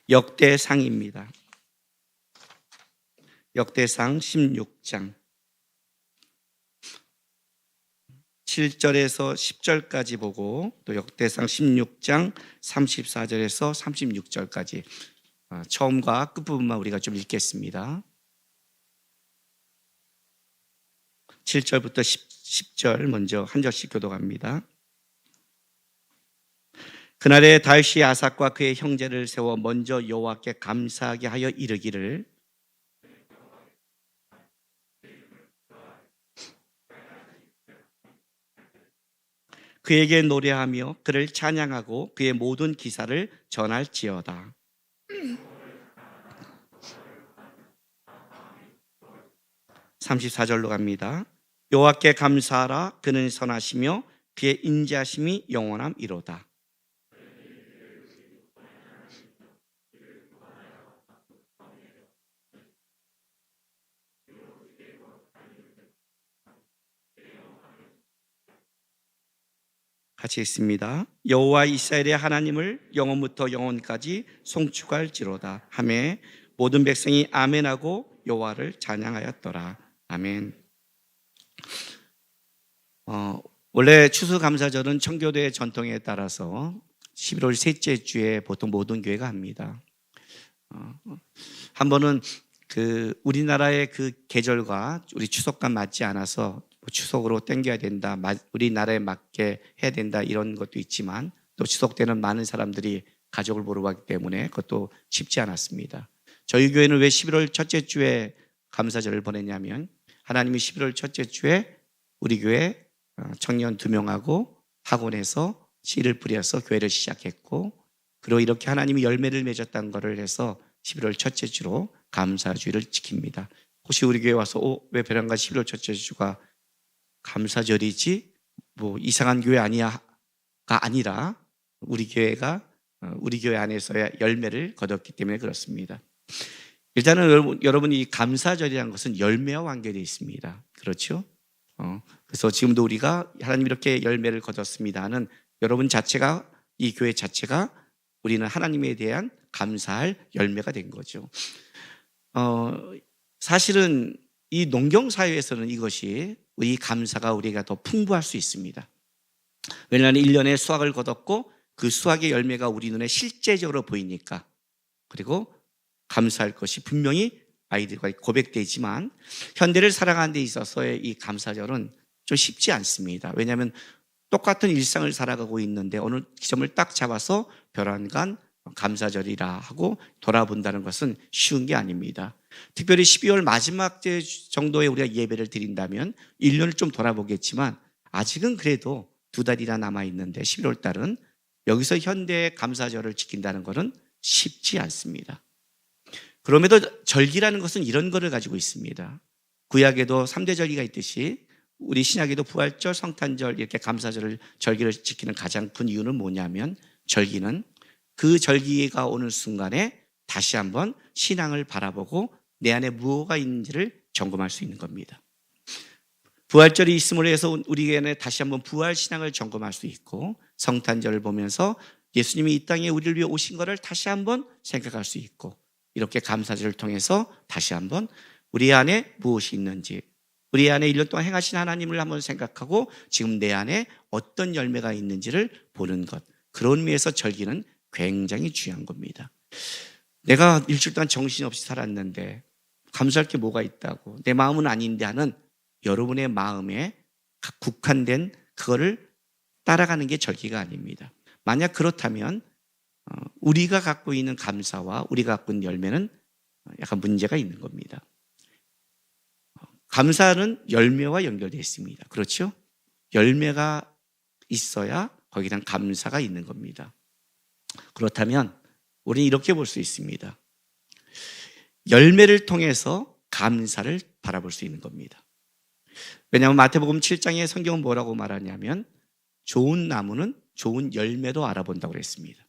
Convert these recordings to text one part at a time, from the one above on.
역대상입니다. 역대상 16장 7절에서 10절까지 보고 또 역대상 16장 34절에서 36절까지 처음과 끝부분만 우리가 좀 읽겠습니다. 7절부터 10절 먼저 한 절씩 교독합니다. 그날에 다윗이 아삭과 그의 형제를 세워 먼저 여호와께 감사하게 하여 이르기를 그에게 노래하며 그를 찬양하고 그의 모든 기사를 전할지어다. 34절로 갑니다. 여호와께 감사하라. 그는 선하시며 그의 인자하심이 영원함이로다. 같이 읽습니다. 여호와 이스라엘의 하나님을 영원부터 영원까지 송축할지로다 하매 모든 백성이 아멘하고 여호와를 찬양하였더라. 아멘. 원래 추수감사절은 청교도의 전통에 따라서 11월 셋째 주에 보통 모든 교회가 합니다. 한 번은 우리나라의 그 계절과 우리 추석과 맞지 않아서 추석으로 땡겨야 된다, 우리나라에 맞게 해야 된다 이런 것도 있지만 또 추석 때는 많은 사람들이 가족을 보러 가기 때문에 그것도 쉽지 않았습니다. 저희 교회는 왜 11월 첫째 주에 감사절을 보냈냐면 하나님이 11월 첫째 주에 우리 교회 청년 2명하고 학원에서 씨를 뿌려서 교회를 시작했고 그리고 이렇게 하나님이 열매를 맺었다는 것을 해서 11월 첫째 주로 감사주의를 지킵니다. 혹시 우리 교회 와서 왜 베란가 11월 첫째 주가 감사절이지 뭐 이상한 교회 아니야가 아니라 우리 교회 안에서의 열매를 거뒀기 때문에 그렇습니다. 일단은 여러분 이 감사절이라는 것은 열매와 관계되어 있습니다. 그렇죠? 그래서 지금도 우리가 하나님 이렇게 열매를 거뒀습니다 하는 여러분 자체가, 이 교회 자체가 우리는 하나님에 대한 감사할 열매가 된 거죠. 사실은 이 농경사회에서는 이것이 이 감사가 우리가 더 풍부할 수 있습니다. 왜냐하면 1년에 수확을 거뒀고 그 수확의 열매가 우리 눈에 실제적으로 보이니까, 그리고 감사할 것이 분명히 아이들과 고백되지만 현대를 살아가는 데 있어서의 이 감사절은 좀 쉽지 않습니다. 왜냐하면 똑같은 일상을 살아가고 있는데 어느 지점을 딱 잡아서 별안간 감사절이라 하고 돌아본다는 것은 쉬운 게 아닙니다. 특별히 12월 마지막 주 정도에 우리가 예배를 드린다면 1년을 좀 돌아보겠지만 아직은 그래도 2달이나 남아있는데 11월 달은 여기서 현대의 감사절을 지킨다는 것은 쉽지 않습니다. 그럼에도 절기라는 것은 이런 거를 가지고 있습니다. 구약에도 3대 절기가 있듯이 우리 신약에도 부활절, 성탄절 이렇게 감사절을 절기를 지키는 가장 큰 이유는 뭐냐면 절기는 그 절기가 오는 순간에 다시 한번 신앙을 바라보고 내 안에 무엇가 있는지를 점검할 수 있는 겁니다. 부활절이 있음으로 해서 우리 안에 다시 한번 부활 신앙을 점검할 수 있고 성탄절을 보면서 예수님이 이 땅에 우리를 위해 오신 것을 다시 한번 생각할 수 있고 이렇게 감사절을 통해서 다시 한번 우리 안에 무엇이 있는지, 우리 안에 1년 동안 행하신 하나님을 한번 생각하고 지금 내 안에 어떤 열매가 있는지를 보는 것, 그런 의미에서 절기는 굉장히 중요한 겁니다. 내가 일주일 동안 정신없이 살았는데 감사할 게 뭐가 있다고, 내 마음은 아닌데 하는 여러분의 마음에 국한된 그거를 따라가는 게 절기가 아닙니다. 만약 그렇다면 우리가 갖고 있는 감사와 우리가 갖고 있는 열매는 약간 문제가 있는 겁니다. 감사는 열매와 연결되어 있습니다. 그렇죠? 열매가 있어야 거기에 감사가 있는 겁니다. 그렇다면 우리는 이렇게 볼 수 있습니다. 열매를 통해서 감사를 바라볼 수 있는 겁니다. 왜냐하면 마태복음 7장에 성경은 뭐라고 말하냐면 좋은 나무는 좋은 열매도 알아본다고 그랬습니다.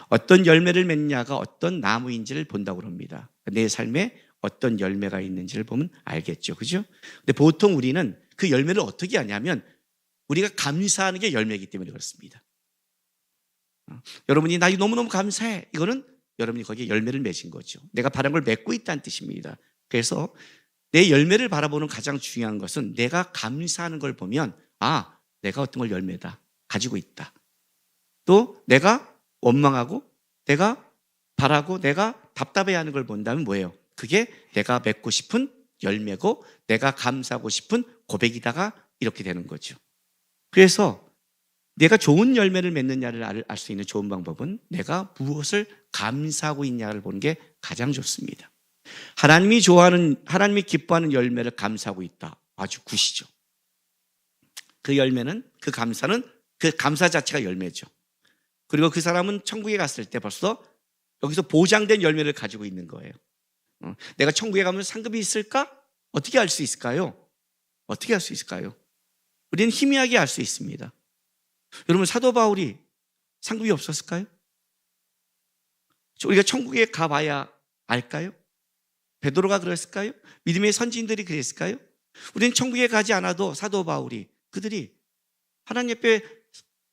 어떤 열매를 맺냐가 어떤 나무인지를 본다고 합니다. 내 삶에 어떤 열매가 있는지를 보면 알겠죠. 그죠? 근데 보통 우리는 그 열매를 어떻게 하냐면 우리가 감사하는 게 열매이기 때문에 그렇습니다. 여러분이 나 너무너무 감사해. 이거는 여러분이 거기에 열매를 맺은 거죠. 내가 바른 걸 맺고 있다는 뜻입니다. 그래서 내 열매를 바라보는 가장 중요한 것은 내가 감사하는 걸 보면 내가 어떤 걸 열매다 가지고 있다. 또 내가 원망하고 내가 바라고 내가 답답해하는 걸 본다면 뭐예요? 그게 내가 맺고 싶은 열매고 내가 감사하고 싶은 고백이다가 이렇게 되는 거죠. 그래서 내가 좋은 열매를 맺느냐를 알 수 있는 좋은 방법은 내가 무엇을 감사하고 있냐를 보는 게 가장 좋습니다. 하나님이 좋아하는, 하나님이 기뻐하는 열매를 감사하고 있다. 아주 굿이죠. 그 열매는, 그 감사는, 그 감사 자체가 열매죠. 그리고 그 사람은 천국에 갔을 때 벌써 여기서 보장된 열매를 가지고 있는 거예요. 내가 천국에 가면 상급이 있을까? 어떻게 알 수 있을까요? 어떻게 알 수 있을까요? 우리는 희미하게 알 수 있습니다. 여러분, 사도 바울이 상급이 없었을까요? 우리가 천국에 가봐야 알까요? 베드로가 그랬을까요? 믿음의 선지인들이 그랬을까요? 우리는 천국에 가지 않아도 사도 바울이 그들이 하나님 앞에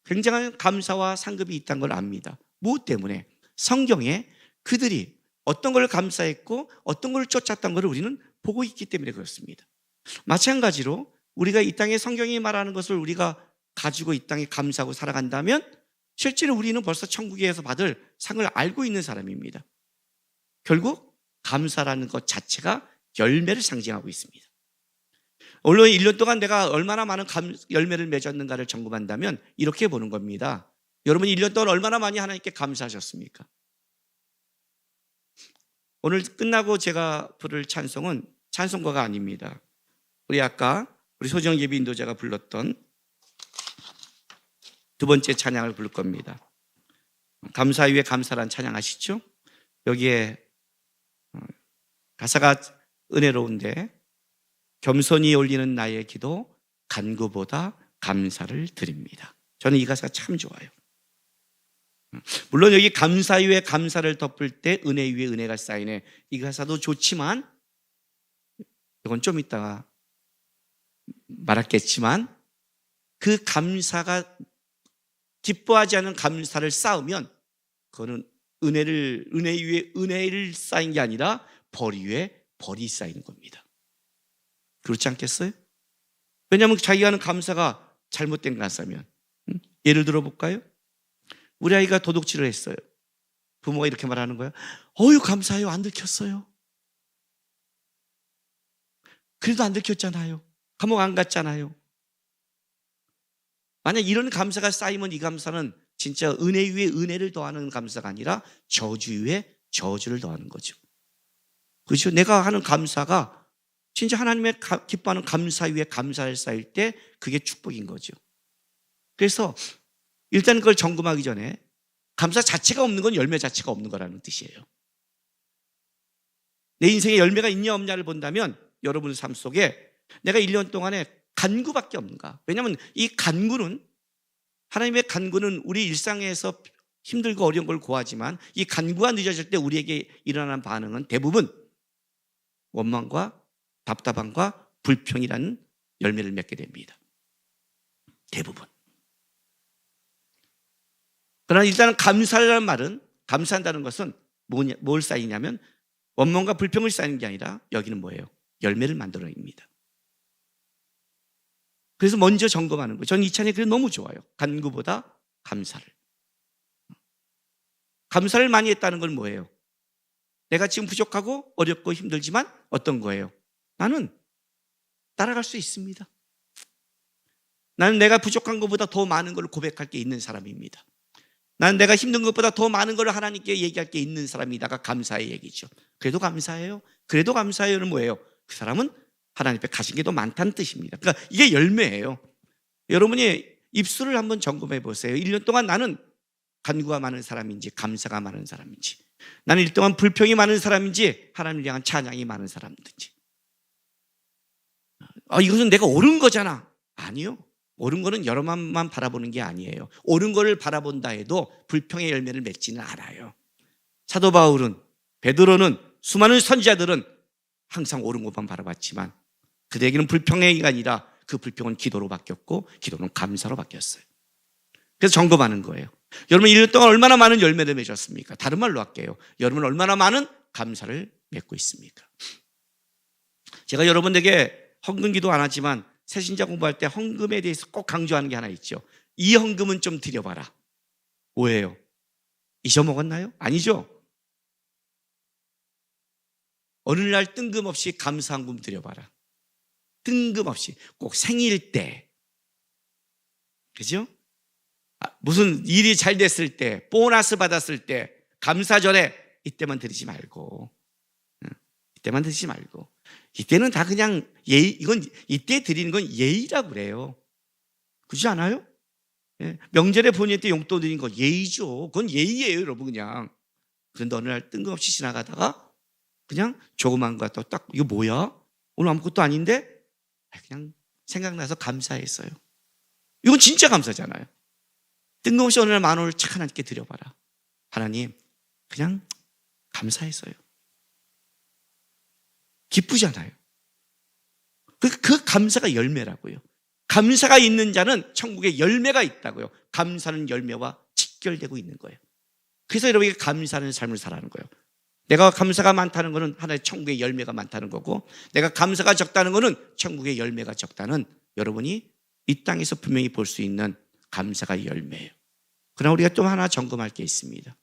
굉장한 감사와 상급이 있다는 걸 압니다. 무엇 때문에? 성경에 그들이 어떤 걸 감사했고 어떤 걸 쫓았다는 걸 우리는 보고 있기 때문에 그렇습니다. 마찬가지로 우리가 이 땅에 성경이 말하는 것을 우리가 가지고 이 땅에 감사하고 살아간다면 실제로 우리는 벌써 천국에서 받을 상을 알고 있는 사람입니다. 결국 감사라는 것 자체가 열매를 상징하고 있습니다. 물론 1년 동안 내가 얼마나 많은 열매를 맺었는가를 점검한다면 이렇게 보는 겁니다. 여러분이 1년 동안 얼마나 많이 하나님께 감사하셨습니까? 오늘 끝나고 제가 부를 찬송은 찬송가가 아닙니다. 우리 아까 우리 소정 예비 인도자가 불렀던 두 번째 찬양을 부를 겁니다. 감사 위에 감사란 찬양 아시죠? 여기에 가사가 은혜로운데 겸손히 올리는 나의 기도 간구보다 감사를 드립니다. 저는 이 가사가 참 좋아요. 물론 여기 감사 위에 감사를 덮을 때 은혜 위에 은혜가 쌓이네, 이 가사도 좋지만 이건 좀 이따가 말하겠지만 그 감사가 기뻐하지 않은 감사를 쌓으면 그거는 은혜 위에 은혜를 쌓인 게 아니라 벌 위에 벌이 쌓이는 겁니다. 그렇지 않겠어요? 왜냐하면 자기가 하는 감사가 잘못된 감사면, 예를 들어 볼까요? 우리 아이가 도둑질을 했어요. 부모가 이렇게 말하는 거야. 어휴 감사해요, 안 들켰어요. 그래도 안 들켰잖아요. 감옥 안 갔잖아요. 만약 이런 감사가 쌓이면 이 감사는 진짜 은혜 위에 은혜를 더하는 감사가 아니라 저주 위에 저주를 더하는 거죠. 그렇죠? 내가 하는 감사가 진짜 하나님의 기뻐하는 감사 위에 감사를 쌓일 때 그게 축복인 거죠. 그래서 일단 그걸 점검하기 전에 감사 자체가 없는 건 열매 자체가 없는 거라는 뜻이에요. 내 인생에 열매가 있냐 없냐를 본다면 여러분의 삶 속에 내가 1년 동안에 간구밖에 없는가? 왜냐하면 이 간구는, 하나님의 간구는 우리 일상에서 힘들고 어려운 걸 고하지만 이 간구가 늦어질 때 우리에게 일어나는 반응은 대부분 원망과 답답함과 불평이라는 열매를 맺게 됩니다. 대부분. 그러나 일단은 감사라는 말은, 감사한다는 것은 뭘 쌓이냐면 원망과 불평을 쌓이는 게 아니라 여기는 뭐예요? 열매를 만들어냅니다. 그래서 먼저 점검하는 거예요. 저는 이 찬양이 그래서 너무 좋아요. 간구보다 감사를. 감사를 많이 했다는 건 뭐예요? 내가 지금 부족하고 어렵고 힘들지만 어떤 거예요? 나는 따라갈 수 있습니다. 나는 내가 부족한 것보다 더 많은 걸 고백할 게 있는 사람입니다. 나는 내가 힘든 것보다 더 많은 걸 하나님께 얘기할 게 있는 사람이다가 감사의 얘기죠. 그래도 감사해요. 그래도 감사해요는 뭐예요? 그 사람은 하나님 앞에 가진 게 더 많다는 뜻입니다. 그러니까 이게 열매예요. 여러분이 입술을 한번 점검해 보세요. 1년 동안 나는 간구가 많은 사람인지 감사가 많은 사람인지, 나는 1년 동안 불평이 많은 사람인지 하나님을 향한 찬양이 많은 사람인지. 이것은 내가 옳은 거잖아. 아니요. 옳은 거는 여러분만 바라보는 게 아니에요. 옳은 거를 바라본다 해도 불평의 열매를 맺지는 않아요. 사도 바울은, 베드로는, 수많은 선지자들은 항상 옳은 것만 바라봤지만 그들에게는 불평이 아니라 그 불평은 기도로 바뀌었고 기도는 감사로 바뀌었어요. 그래서 점검하는 거예요. 여러분 1년 동안 얼마나 많은 열매를 맺었습니까? 다른 말로 할게요. 여러분은 얼마나 많은 감사를 맺고 있습니까? 제가 여러분에게 헌금 기도 안 하지만 새신자 공부할 때 헌금에 대해서 꼭 강조하는 게 하나 있죠. 이 헌금은 좀 드려봐라. 뭐예요? 잊어먹었나요? 아니죠. 어느 날 뜬금없이 감사 헌금 드려봐라. 뜬금없이 꼭 생일 때, 그죠? 무슨 일이 잘 됐을 때, 보너스 받았을 때, 감사절에 이때만 드리지 말고, 이때만 드리지 말고, 이때는 다 그냥 예의, 이건 이때 드리는 건 예의라고 그래요. 그렇지 않아요? 명절에 본인한테 용돈 드리는 거 예의죠. 그건 예의예요, 여러분. 그냥. 그런데 어느 날 뜬금없이 지나가다가 그냥 조그만 거 또 딱, 이거 뭐야? 오늘 아무것도 아닌데? 그냥 생각나서 감사했어요. 이건 진짜 감사잖아요. 뜬금없이 어느 날 10,000원을 착 하나님께 드려봐라. 하나님, 그냥 감사했어요. 기쁘잖아요. 그 감사가 열매라고요. 감사가 있는 자는 천국에 열매가 있다고요. 감사는 열매와 직결되고 있는 거예요. 그래서 여러분에게 감사하는 삶을 살아가는 거예요. 내가 감사가 많다는 것은 하나의 천국의 열매가 많다는 거고, 내가 감사가 적다는 것은 천국의 열매가 적다는, 여러분이 이 땅에서 분명히 볼 수 있는 감사가 열매예요. 그러나 우리가 또 하나 점검할 게 있습니다.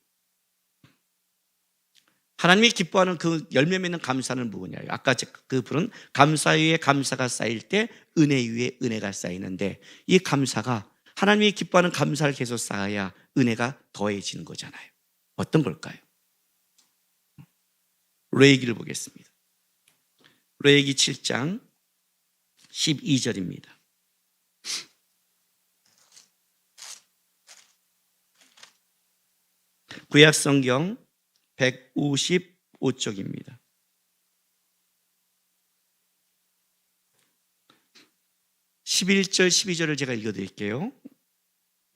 하나님이 기뻐하는 그 열매 맺는 감사는 뭐냐요? 아까 그 불은 감사 위에 감사가 쌓일 때 은혜 위에 은혜가 쌓이는데, 이 감사가 하나님이 기뻐하는 감사를 계속 쌓아야 은혜가 더해지는 거잖아요. 어떤 걸까요? 레위기를 보겠습니다. 레위기 7장 12절입니다. 구약성경 155쪽입니다. 11절 12절을 제가 읽어드릴게요.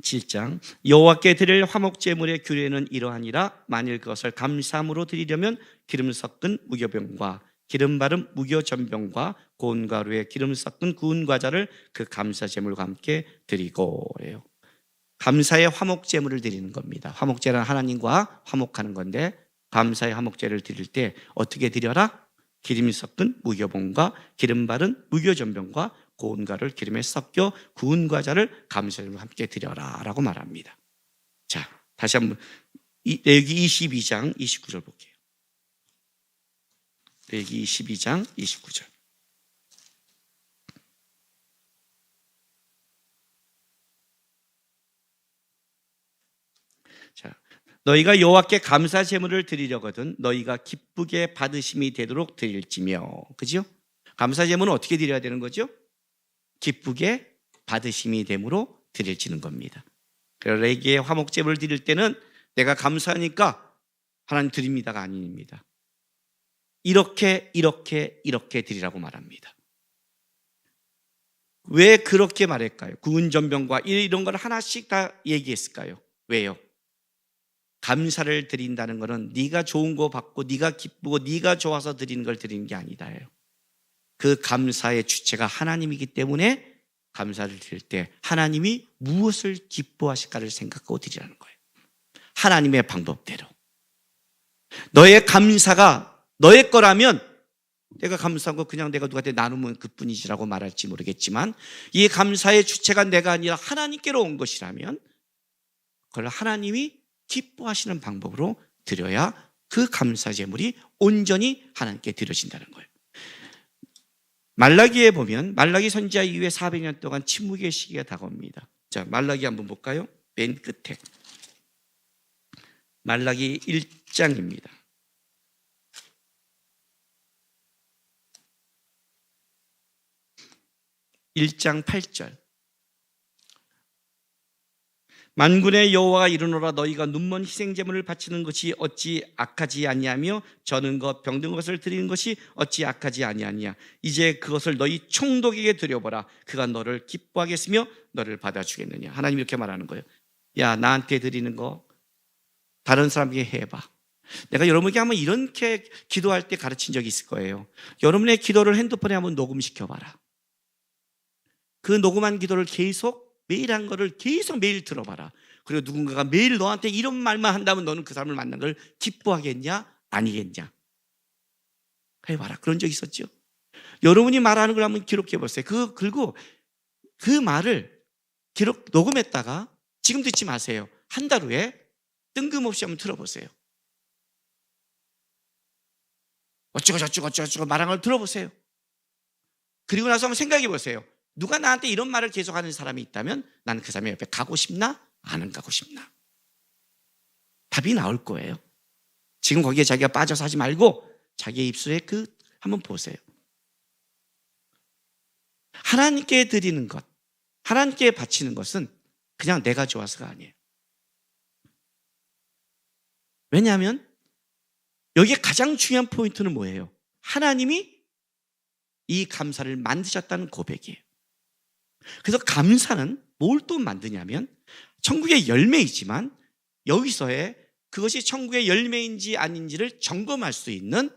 7장 여호와께 드릴 화목 제물의 규례는 이러하니라. 만일 그것을 감사함으로 드리려면 기름 섞은 무교병과 기름 바른 무교전병과 고운 가루에 기름 섞은 구운 과자를 그 감사 제물과 함께 드리고 해요. 감사의 화목 제물을 드리는 겁니다. 화목 제물은 하나님과 화목하는 건데, 감사의 화목 제를 드릴 때 어떻게 드려라? 기름이 섞은 무교병과 기름 바른 무교전병과 고운 가루를 기름에 섞여 구운 과자를 감사제물과 함께 드려라 라고 말합니다. 자, 다시 한번 레위기 22장 29절 볼게요. 레위기 22장 29절. 자, 너희가 여호와께 감사 제물을 드리려거든 너희가 기쁘게 받으심이 되도록 드릴지며. 그죠? 감사 제물은 어떻게 드려야 되는 거죠? 기쁘게 받으심이 됨으로 드려지는 겁니다. 그래서 레위기의 화목 제물을 드릴 때는 내가 감사하니까 하나님 드립니다가 아닙니다. 이렇게 드리라고 말합니다. 왜 그렇게 말할까요? 구운 전병과 이런 걸 하나씩 다 얘기했을까요? 왜요? 감사를 드린다는 것은 네가 좋은 거 받고 네가 기쁘고 네가 좋아서 드리는 걸 드리는 게 아니다예요. 그 감사의 주체가 하나님이기 때문에 감사를 드릴 때 하나님이 무엇을 기뻐하실까를 생각하고 드리라는 거예요. 하나님의 방법대로. 너의 감사가 너의 거라면 내가 감사한 거 그냥 내가 누구한테 나누면 그뿐이지라고 말할지 모르겠지만, 이 감사의 주체가 내가 아니라 하나님께로 온 것이라면 그걸 하나님이 기뻐하시는 방법으로 드려야 그 감사 제물이 온전히 하나님께 드려진다는 거예요. 말라기에 보면 말라기 선지자 이후에 400년 동안 침묵의 시기가 다가옵니다. 자, 말라기 한번 볼까요? 맨 끝에 말라기 1장입니다. 1장 8절. 만군의 여호와가 이르노라. 너희가 눈먼 희생제물을 바치는 것이 어찌 악하지 아니하며 저는 것 병든 것을 드리는 것이 어찌 악하지 아니하냐. 이제 그것을 너희 총독에게 드려보라. 그가 너를 기뻐하겠으며 너를 받아주겠느냐. 하나님 이렇게 말하는 거예요. 야, 나한테 드리는 거 다른 사람에게 해봐. 내가 여러분에게 한번 이렇게 기도할 때 가르친 적이 있을 거예요. 여러분의 기도를 핸드폰에 한번 녹음시켜봐라. 그 녹음한 기도를 계속 매일 한 거를 계속 매일 들어봐라. 그리고 누군가가 매일 너한테 이런 말만 한다면 너는 그 사람을 만난 걸 기뻐하겠냐? 아니겠냐? 해봐라. 그런 적 있었죠? 여러분이 말하는 걸 한번 기록해 보세요. 그리고 그 말을 녹음했다가 지금 듣지 마세요. 한 달 후에 뜬금없이 한번 들어보세요. 어쩌고 말한 걸 들어보세요. 그리고 나서 한번 생각해 보세요. 누가 나한테 이런 말을 계속하는 사람이 있다면 나는 그 사람의 옆에 가고 싶나? 안 가고 싶나? 답이 나올 거예요. 지금 거기에 자기가 빠져서 하지 말고 자기의 입술에 한번 보세요. 하나님께 드리는 것, 하나님께 바치는 것은 그냥 내가 좋아서가 아니에요. 왜냐하면 여기에 가장 중요한 포인트는 뭐예요? 하나님이 이 감사를 만드셨다는 고백이에요. 그래서 감사는 뭘 또 만드냐면 천국의 열매이지만 여기서의 그것이 천국의 열매인지 아닌지를 점검할 수 있는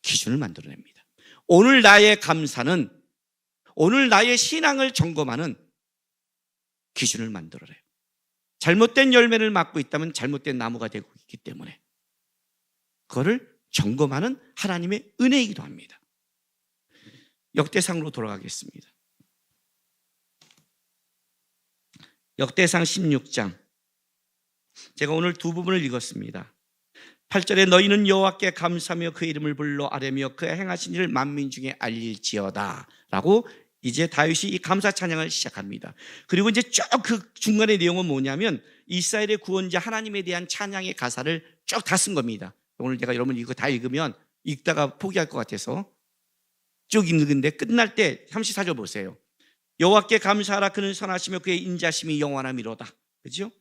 기준을 만들어냅니다. 오늘 나의 감사는 오늘 나의 신앙을 점검하는 기준을 만들어내요. 잘못된 열매를 맡고 있다면 잘못된 나무가 되고 있기 때문에 그거를 점검하는 하나님의 은혜이기도 합니다. 역대상으로 돌아가겠습니다. 역대상 16장. 제가 오늘 두 부분을 읽었습니다. 8절에 너희는 여호와께 감사하며 그 이름을 불러 아뢰며 그의 행하신 일을 만민 중에 알릴지어다 라고 이제 다윗이 이 감사 찬양을 시작합니다. 그리고 이제 쭉 그 중간의 내용은 뭐냐면 이스라엘의 구원자 하나님에 대한 찬양의 가사를 쭉 다 쓴 겁니다. 오늘 제가 여러분 이거 다 읽으면 읽다가 포기할 것 같아서 쭉 읽는데 끝날 때 34절 보세요. 여호와께 감사하라 그는 선하시며 그의 인자심이 영원함이로다. 그렇죠?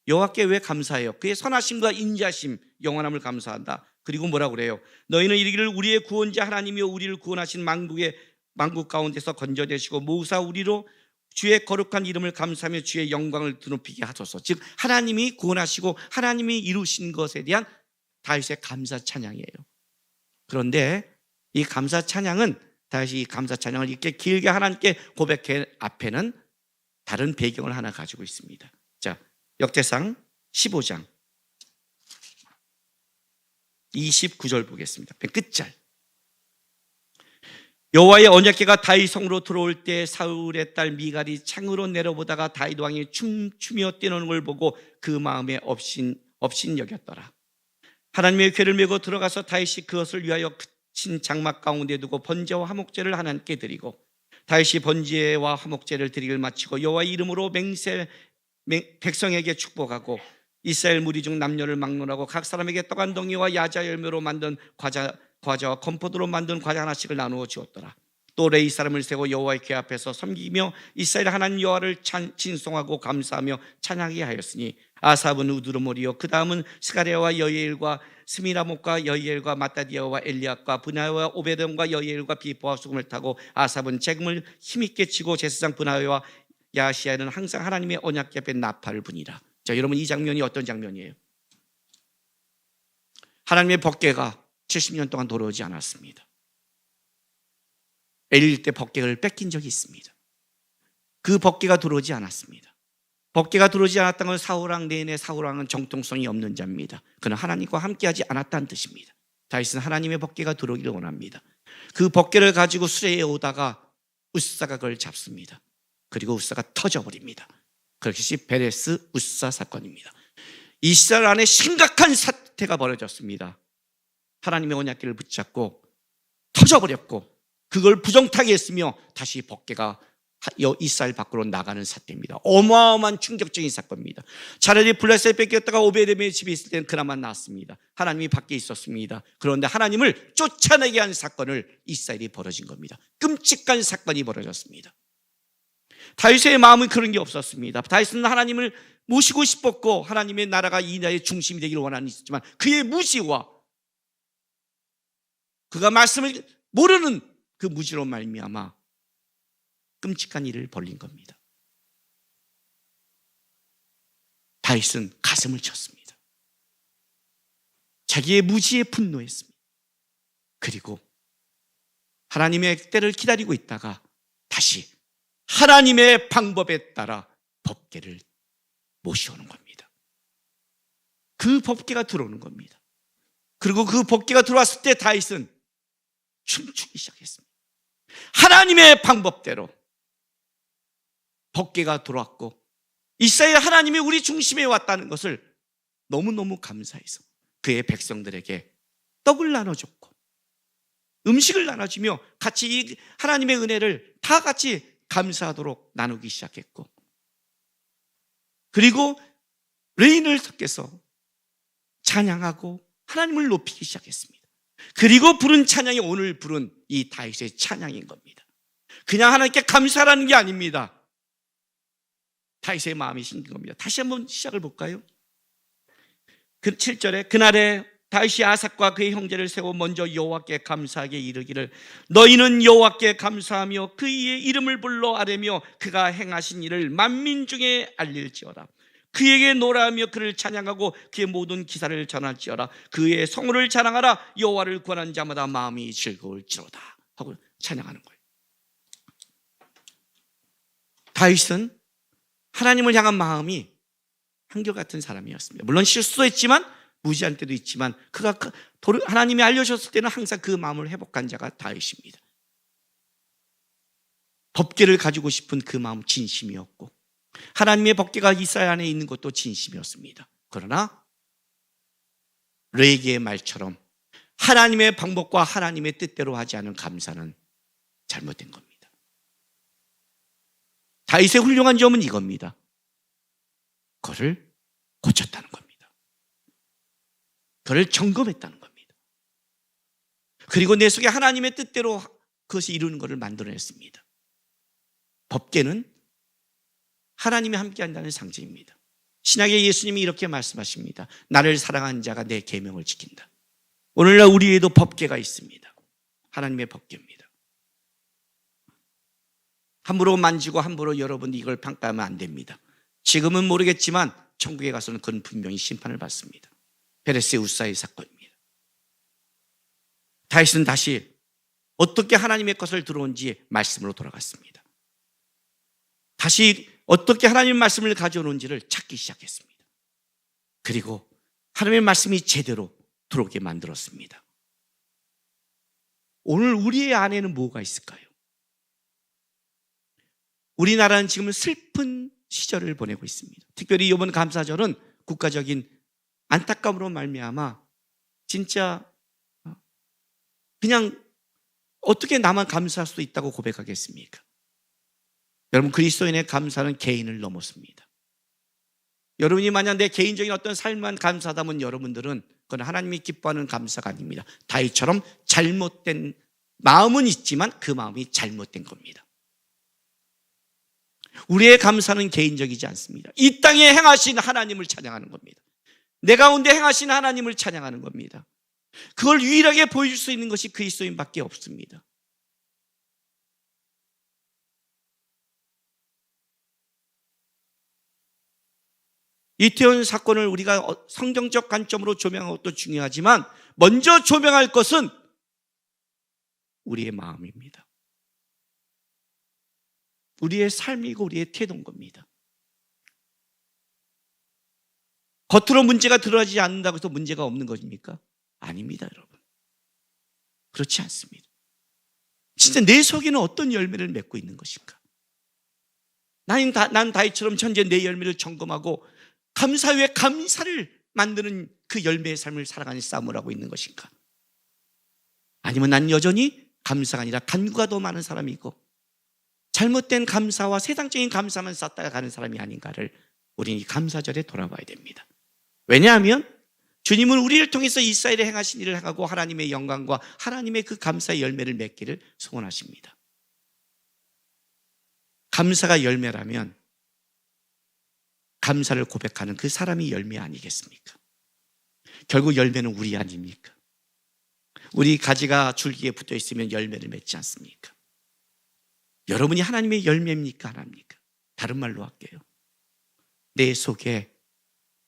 여호와께 왜 감사해요? 그의 선하심과 인자심, 영원함을 감사한다. 그리고 뭐라고 그래요? 너희는 이르기를 우리의 구원자 하나님이여 우리를 구원하신 만국 가운데서 건져내시고 모사 우리로 주의 거룩한 이름을 감사하며 주의 영광을 드높이게 하소서. 즉 하나님이 구원하시고 하나님이 이루신 것에 대한 다윗의 감사 찬양이에요. 그런데 이 감사 찬양은 다윗이 이 감사 찬양을 이렇게 길게 하나님께 고백한 앞에는 다른 배경을 하나 가지고 있습니다. 자, 역대상 15장 29절 보겠습니다. 끝절. 여호와의 언약궤가 다윗 성으로 들어올 때 사울의 딸 미갈이 창으로 내려보다가 다윗 왕이 춤추며 뛰노는 걸 보고 그 마음에 업신여겼더라. 하나님의 궤를 메고 들어가서 다윗이 그것을 위하여 친 장막 가운데 두고 번제와 화목제를 하나님께 드리고 다윗이 번제와 화목제를 드리기를 마치고 여호와의 이름으로 백성에게 축복하고 이스라엘 무리 중 남녀를 막론하고 각 사람에게 떡 한 덩이와 야자 열매로 만든 과자와 건포도로 만든 과자 하나씩을 나누어 주었더라. 또 레위 사람을 세고 여호와의 궤 앞에서 섬기며 이스라엘 하나님 여호와를 찬송하고 감사하며 찬양하게 하였으니 아삽은 우두르몰이요 그 다음은 스가랴와 여이엘과 스미라목과 여이엘과 마따디아와 엘리압과 브나야와 오베돔과 여이엘과 비포와 수금을 타고 아삽은 재금을 힘있게 치고 제사장 브나야와 야시야는 항상 하나님의 언약궤 앞에 나팔을 부니라. 자, 여러분 이 장면이 어떤 장면이에요? 하나님의 법궤가 70년 동안 돌아오지 않았습니다. 엘릴 때 법궤를 뺏긴 적이 있습니다. 그 법궤가 들어오지 않았습니다. 법궤가 들어오지 않았다는 건 사울왕 내내 사울왕은 정통성이 없는 자입니다. 그는 하나님과 함께하지 않았다는 뜻입니다. 다윗은 하나님의 법궤가 들어오기를 원합니다. 그 법궤를 가지고 수레에 오다가 우사가 그걸 잡습니다. 그리고 우사가 터져버립니다. 그것이 베레스 우사 사건입니다. 이스라엘 안에 심각한 사태가 벌어졌습니다. 하나님의 언약궤를 붙잡고 터져버렸고 그걸 부정타게 했으며 다시 법궤가 이스라엘 밖으로 나가는 사태입니다. 어마어마한 충격적인 사건입니다. 차라리 블레셋에 뺏겼다가 오베데돔의 집에 있을 때는 그나마 나았습니다. 하나님이 밖에 있었습니다. 그런데 하나님을 쫓아내게 한 사건을 이스라엘이 벌어진 겁니다. 끔찍한 사건이 벌어졌습니다. 다윗의 마음은 그런 게 없었습니다. 다윗은 하나님을 모시고 싶었고 하나님의 나라가 이 나라의 중심이 되기를 원하는 있었지만 그의 무지와 그가 말씀을 모르는 그 무지로 말미암아 끔찍한 일을 벌린 겁니다. 다윗은 가슴을 쳤습니다. 자기의 무지에 분노했습니다. 그리고 하나님의 때를 기다리고 있다가 다시 하나님의 방법에 따라 법궤를 모셔오는 겁니다. 그 법궤가 들어오는 겁니다. 그리고 그 법궤가 들어왔을 때 다윗은 춤추기 시작했습니다. 하나님의 방법대로 법궤가 들어왔고 이스라엘 하나님이 우리 중심에 왔다는 것을 너무너무 감사해서 그의 백성들에게 떡을 나눠줬고 음식을 나눠주며 같이 이 하나님의 은혜를 다 같이 감사하도록 나누기 시작했고, 그리고 레인을 섞여서 찬양하고 하나님을 높이기 시작했습니다. 그리고 부른 찬양이 오늘 부른 이 다윗의 찬양인 겁니다. 그냥 하나님께 감사라는 게 아닙니다. 다윗의 마음이 생긴 겁니다. 다시 한번 시작을 볼까요? 그 7절에 그날에 다윗이 아삭과 그의 형제를 세워 먼저 여호와께 감사하게 이르기를 너희는 여호와께 감사하며 그의 이름을 불러 아뢰며 그가 행하신 일을 만민 중에 알릴지어다. 그에게 노래하며 그를 찬양하고 그의 모든 기사를 전할지어다. 그의 성호를 자랑하라. 여호와를 구하는 자마다 마음이 즐거울지로다 하고 찬양하는 거예요. 다윗은 하나님을 향한 마음이 한결같은 사람이었습니다. 물론 실수도 했지만 무지할 때도 있지만 그가 하나님이 알려줬을 때는 항상 그 마음을 회복한 자가 다윗입니다. 법궤를 가지고 싶은 그 마음 진심이었고 하나님의 법궤가 이스라엘 안에 있는 것도 진심이었습니다. 그러나 레위기의 말처럼 하나님의 방법과 하나님의 뜻대로 하지 않은 감사는 잘못된 겁니다. 다윗의 훌륭한 점은 이겁니다. 그를 고쳤다는 겁니다. 그를 점검했다는 겁니다. 그리고 내 속에 하나님의 뜻대로 그것이 이루는 것을 만들어냈습니다. 법궤는 하나님이 함께한다는 상징입니다. 신약의 예수님이 이렇게 말씀하십니다. 나를 사랑하는 자가 내 계명을 지킨다. 오늘날 우리에도 법궤가 있습니다. 하나님의 법궤입니다. 함부로 만지고 함부로 여러분이 이걸 평가하면 안 됩니다. 지금은 모르겠지만 천국에 가서는 그건 분명히 심판을 받습니다. 베레스의 우사의 사건입니다. 다윗은 다시 어떻게 하나님의 것을 들어온지 말씀으로 돌아갔습니다. 다시 어떻게 하나님의 말씀을 가져오는지를 찾기 시작했습니다. 그리고 하나님의 말씀이 제대로 들어오게 만들었습니다. 오늘 우리의 안에는 뭐가 있을까요? 우리나라는 지금 슬픈 시절을 보내고 있습니다. 특별히 이번 감사절은 국가적인 안타까움으로 말미암아 진짜 그냥 어떻게 나만 감사할 수 있다고 고백하겠습니까? 여러분, 그리스도인의 감사는 개인을 넘었습니다. 여러분이 만약 내 개인적인 어떤 삶만 감사하다면 여러분들은 그건 하나님이 기뻐하는 감사가 아닙니다. 다윗처럼 잘못된 마음은 있지만 그 마음이 잘못된 겁니다. 우리의 감사는 개인적이지 않습니다. 이 땅에 행하신 하나님을 찬양하는 겁니다. 내 가운데 행하신 하나님을 찬양하는 겁니다. 그걸 유일하게 보여줄 수 있는 것이 그리스도인밖에 없습니다. 이태원 사건을 우리가 성경적 관점으로 조명하는 것도 중요하지만 먼저 조명할 것은 우리의 마음입니다. 우리의 삶이고 우리의 태도인 겁니다. 겉으로 문제가 드러나지 않는다고 해서 문제가 없는 것입니까? 아닙니다, 여러분. 그렇지 않습니다. 진짜 내 속에는 어떤 열매를 맺고 있는 것인가? 난 다윗처럼 현재 내 열매를 점검하고 감사 위에 감사를 만드는 그 열매의 삶을 살아가는 싸움을 하고 있는 것인가? 아니면 난 여전히 감사가 아니라 간구가 더 많은 사람이고 잘못된 감사와 세상적인 감사만 쌓다가 가는 사람이 아닌가를 우리는 이 감사절에 돌아봐야 됩니다. 왜냐하면 주님은 우리를 통해서 이스라엘에 행하신 일을 행하고 하나님의 영광과 하나님의 그 감사의 열매를 맺기를 소원하십니다. 감사가 열매라면 감사를 고백하는 그 사람이 열매 아니겠습니까? 결국 열매는 우리 아닙니까? 우리 가지가 줄기에 붙어 있으면 열매를 맺지 않습니까? 여러분이 하나님의 열매입니까? 하나입니까? 다른 말로 할게요. 내 속에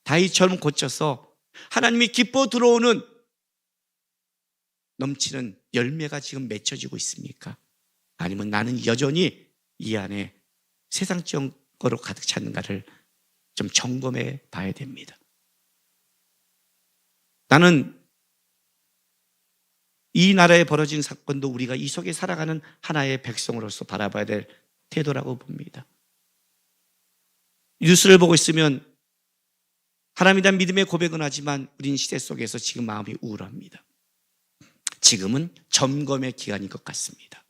다윗처럼 고쳐서 하나님이 기뻐 들어오는 넘치는 열매가 지금 맺혀지고 있습니까? 아니면 나는 여전히 이 안에 세상적인 거로 가득 찼는가를 좀 점검해 봐야 됩니다. 나는 이 나라에 벌어진 사건도 우리가 이 속에 살아가는 하나의 백성으로서 바라봐야 될 태도라고 봅니다. 뉴스를 보고 있으면 하나님에 대한 믿음의 고백은 하지만 우린 시대 속에서 지금 마음이 우울합니다. 지금은 점검의 기간인 것 같습니다.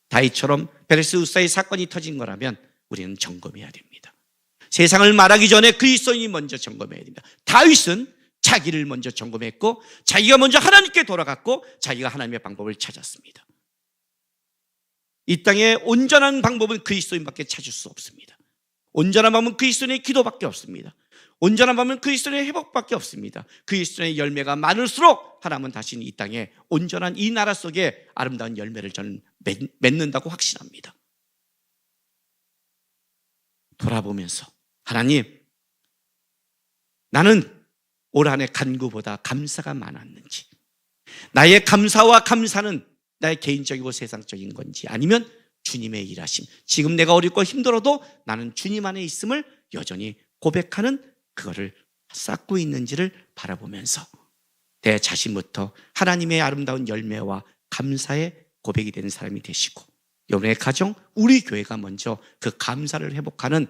다윗처럼 베레스 우사의 사건이 터진 거라면 우리는 점검해야 됩니다. 세상을 말하기 전에 그리스도인이 먼저 점검해야 됩니다. 다윗은 자기를 먼저 점검했고 자기가 먼저 하나님께 돌아갔고 자기가 하나님의 방법을 찾았습니다. 이 땅에 온전한 방법은 그리스도인밖에 찾을 수 없습니다. 온전한 방법은 그리스도인의 기도밖에 없습니다. 온전한 방법은 그리스도인의 회복밖에 없습니다. 그리스도인의 열매가 많을수록 하나님은 다시 이 땅에 온전한 이 나라 속에 아름다운 열매를 저는 맺는다고 확신합니다. 돌아보면서 하나님, 나는 올 한 해 간구보다 감사가 많았는지, 나의 감사와 감사는 나의 개인적이고 세상적인 건지 아니면 주님의 일하심, 지금 내가 어렵고 힘들어도 나는 주님 안에 있음을 여전히 고백하는 그거를 쌓고 있는지를 바라보면서 내 자신부터 하나님의 아름다운 열매와 감사의 고백이 되는 사람이 되시고 여러분의 가정, 우리 교회가 먼저 그 감사를 회복하는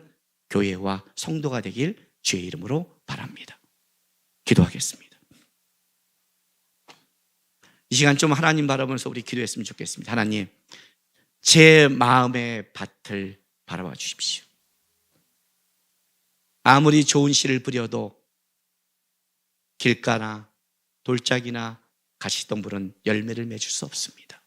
교회와 성도가 되길 주의 이름으로 바랍니다. 기도하겠습니다. 이 시간 좀 하나님 바라보면서 우리 기도했으면 좋겠습니다. 하나님, 제 마음의 밭을 바라봐 주십시오. 아무리 좋은 씨를 뿌려도 길가나 돌짝이나 가시덤불은 열매를 맺을 수 없습니다.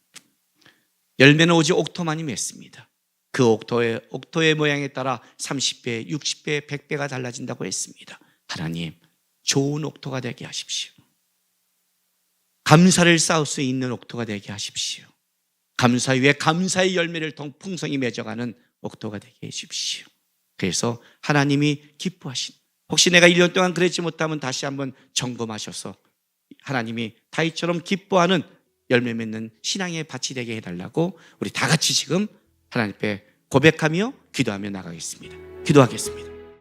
열매는 오직 옥토만이 맺습니다. 그 옥토의 모양에 따라 30배, 60배, 100배가 달라진다고 했습니다. 하나님, 좋은 옥토가 되게 하십시오. 감사를 쌓을 수 있는 옥토가 되게 하십시오. 감사 위에 감사의 열매를 더 풍성히 맺어가는 옥토가 되게 해주십시오. 그래서 하나님이 기뻐하신, 혹시 내가 1년 동안 그랬지 못하면 다시 한번 점검하셔서 하나님이 다윗처럼 기뻐하는 열매 맺는 신앙의 밭이 되게 해달라고 우리 다 같이 지금 하나님 앞에 고백하며 기도하며 나가겠습니다. 기도하겠습니다.